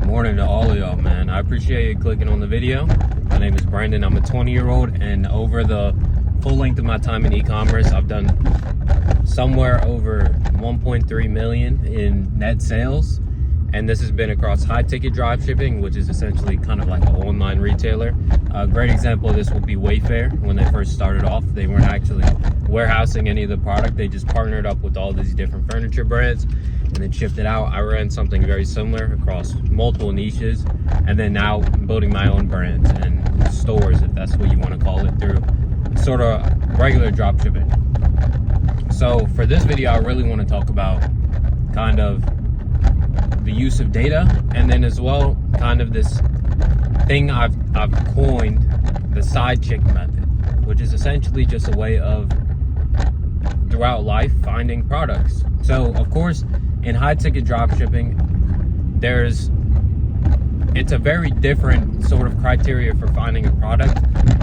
Morning to all of y'all, man. I appreciate you clicking on the video. My name is Brandon. I'm a 20-year-old, and over the full length of my time in e-commerce, I've done somewhere over 1.3 million in net sales. And this has been across high ticket drop shipping, which is essentially kind of like an online retailer. A great example of this would be Wayfair. When they first started off, they weren't actually warehousing any of the product. They just partnered up with all these different furniture brands and then shipped it out. I ran something very similar across multiple niches, and then now I'm building my own brands and stores, if that's what you want to call it, through sort of regular drop shipping. So for this video, I really want to talk about kind of the use of data, and then as well kind of this thing I've coined, the side chick method, which is essentially just a way of throughout life finding products. So of course in high ticket drop shipping, it's a very different sort of criteria for finding a product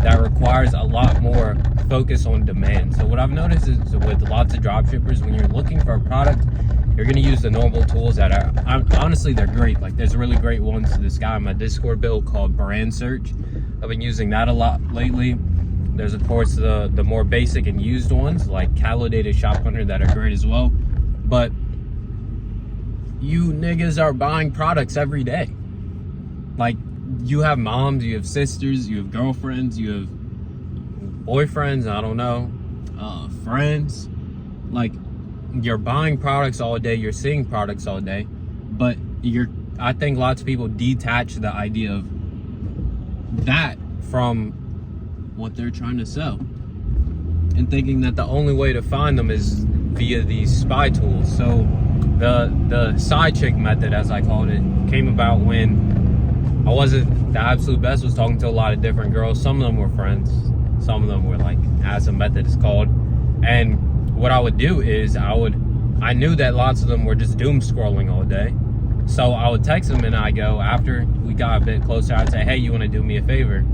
that requires a lot more focus on demand. So what I've noticed is with lots of drop shippers, when you're looking for a product, you're going to use the normal tools that are, honestly, they're great. Like, there's really great ones. This guy on my Discord build called Brand Search. I've been using that a lot lately. There's, of course, the more basic and used ones like Calidated Shop Hunter that are great as well. But you niggas are buying products every day. Like, you have moms, you have sisters, you have girlfriends, you have boyfriends, I don't know, friends. Like, you're buying products all day, you're seeing products all day, but I think lots of people detach the idea of that from what they're trying to sell, and thinking that the only way to find them is via these spy tools. So the side chick method, as I called it, came about when I wasn't the absolute best, was talking to a lot of different girls. Some of them were friends, some of them were like, as the method is called. And what I would do is I knew that lots of them were just doom scrolling all day. So I would text them, and I go, after we got a bit closer, I'd say, hey, you want to do me a favor?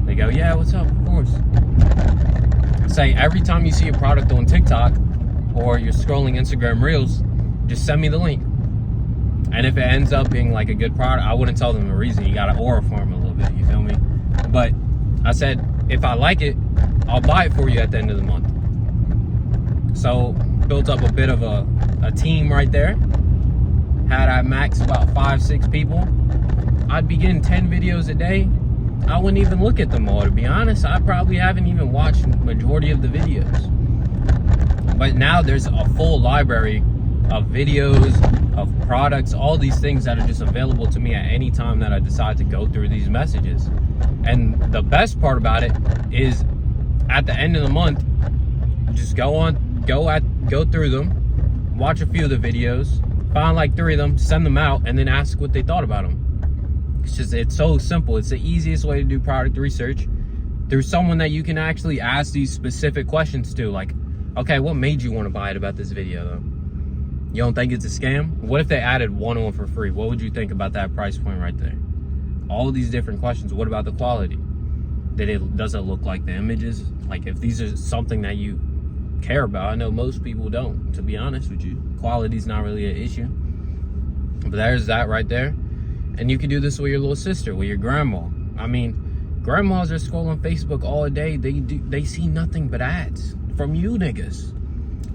They go, yeah, what's up? Of course. Say, every time you see a product on TikTok or you're scrolling Instagram Reels, just send me the link. And if it ends up being like a good product, I wouldn't tell them the reason. You got to aura farm a little bit, you feel me? But I said, if I like it, I'll buy it for you at the end of the month. So built up a bit of a team right there. Had I max about 5-6 people, I'd be getting 10 videos a day. I wouldn't even look at them all, to be honest. I probably haven't even watched the majority of the videos. But now there's a full library of videos, of products, all these things that are just available to me at any time that I decide to go through these messages. And the best part about it is, at the end of the month, just go through them, watch a few of the videos, find like 3 of them, send them out, and then ask what they thought about them. It's so simple. It's the easiest way to do product research through someone that you can actually ask these specific questions to. Like, okay, what made you want to buy it about this video though? You don't think it's a scam? What if they added one on for free? What would you think about that price point right there? All of these different questions. What about the quality? Does it look like the images? Like, if these are something that you care about, I know most people don't, to be honest with you. Quality's not really an issue. But there's that right there. And you can do this with your little sister, with your grandma. I mean, grandmas are scrolling Facebook all day. They see nothing but ads from you niggas.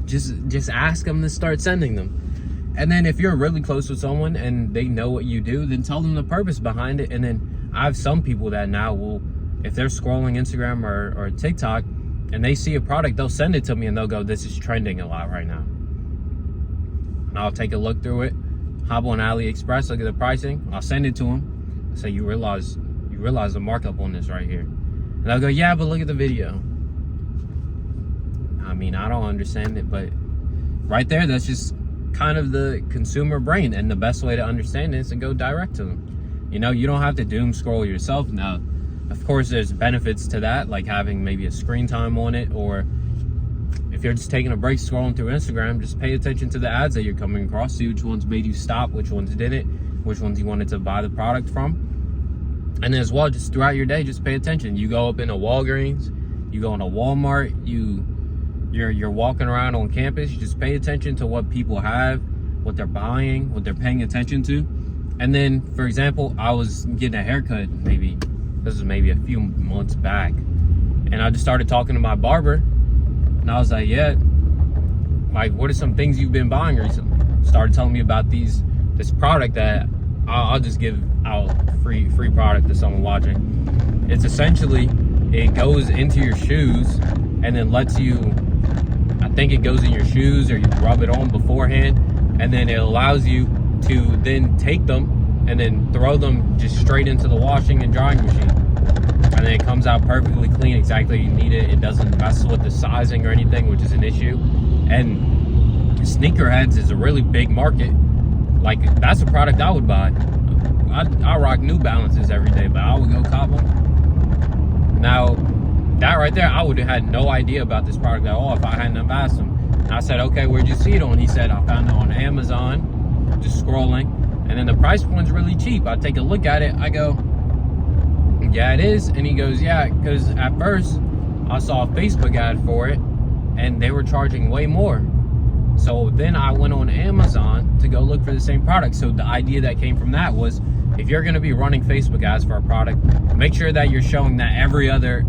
Just ask them to start sending them. And then if you're really close with someone and they know what you do, then tell them the purpose behind it. And then I have some people that now will, if they're scrolling Instagram or TikTok and they see a product, they'll send it to me and they'll go, this is trending a lot right now. And I'll take a look through it, hop on AliExpress, look at the pricing, I'll send it to them, say, you realize the markup on this right here. And they'll go, yeah, but look at the video. I mean, I don't understand it, but right there, that's just kind of the consumer brain. And the best way to understand it is to go direct to them. You know, you don't have to doom scroll yourself. Now, of course, there's benefits to that, like having maybe a screen time on it, or if you're just taking a break scrolling through Instagram, just pay attention to the ads that you're coming across, see which ones made you stop, which ones didn't, which ones you wanted to buy the product from. And as well, just throughout your day, just pay attention. You go up in a Walgreens, you go in a Walmart, you're walking around on campus, you just pay attention to what people have, what they're buying, what they're paying attention to, And then, for example, I was getting a haircut, this was maybe a few months back, and I just started talking to my barber, and I was like, yeah, like, what are some things you've been buying recently? Started telling me about this product that I'll just give out free product to someone watching. It's essentially, it goes into your shoes and then lets you, I think it goes in your shoes or you rub it on beforehand, and then it allows you to then take them and then throw them just straight into the washing and drying machine. And then it comes out perfectly clean, exactly how you need it. It doesn't mess with the sizing or anything, which is an issue. And sneakerheads is a really big market. Like, that's a product I would buy. I rock New Balances every day, but I would go cop them. Now, that right there, I would have had no idea about this product at all if I hadn't have asked him. And I said, okay, where'd you see it on? He said, I found it on Amazon, just scrolling. And then the price point's really cheap. I take a look at it, I go, yeah, it is. And he goes, yeah, because at first I saw a Facebook ad for it and they were charging way more. So then I went on Amazon to go look for the same product. So the idea that came from that was, if you're going to be running Facebook ads for a product, make sure that you're showing that every other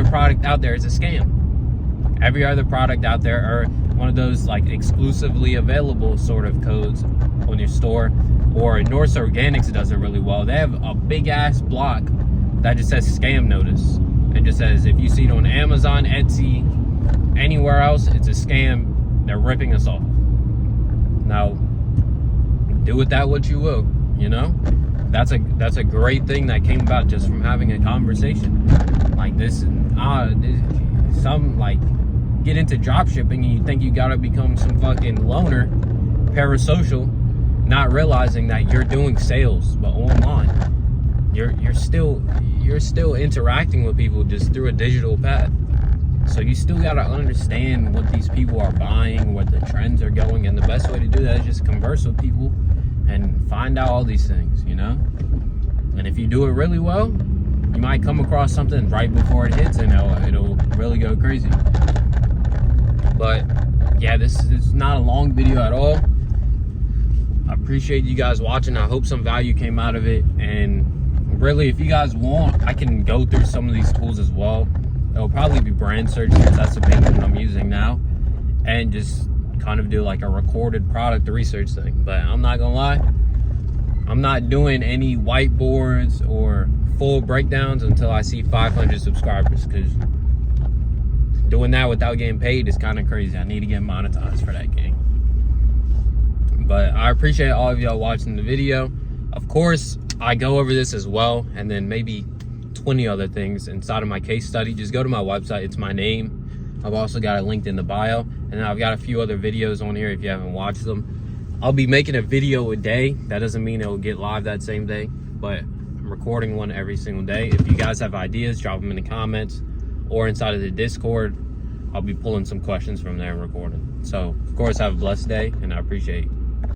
product out there is a scam. Every other product out there are one of those like exclusively available sort of codes on your store. Or North Organics does it really well. They have a big ass block that just says scam notice. It just says, if you see it on Amazon, Etsy, anywhere else, it's a scam. They're ripping us off. Now, do with that what you will, you know? That's a great thing that came about just from having a conversation like this. Some like get into drop shipping and you think you gotta become some fucking loner, parasocial, not realizing that you're doing sales, but online. You're still interacting with people just through a digital path. So you still gotta understand what these people are buying, what the trends are going, and the best way to do that is just converse with people and find out all these things, you know? And if you do it really well, you might come across something right before it hits and it'll really go crazy. But yeah, this is not a long video at all. I appreciate you guys watching. I hope some value came out of it. And really, if you guys want, I can go through some of these tools as well. It'll probably be brand search, because that's the main one I'm using now. And just kind of do like a recorded product research thing. But I'm not gonna lie, I'm not doing any whiteboards or full breakdowns until I see 500 subscribers, because doing that without getting paid is kind of crazy. I need to get monetized for that game. But I appreciate all of y'all watching the video. Of course, I go over this as well, and then maybe 20 other things inside of my case study. Just go to my website, it's my name. I've also got it linked in the bio, and then I've got a few other videos on here if you haven't watched them. I'll be making a video a day. That doesn't mean it will get live that same day, but I'm recording one every single day. If you guys have ideas, drop them in the comments or inside of the Discord. I'll be pulling some questions from there and recording. So, of course, have a blessed day, and I appreciate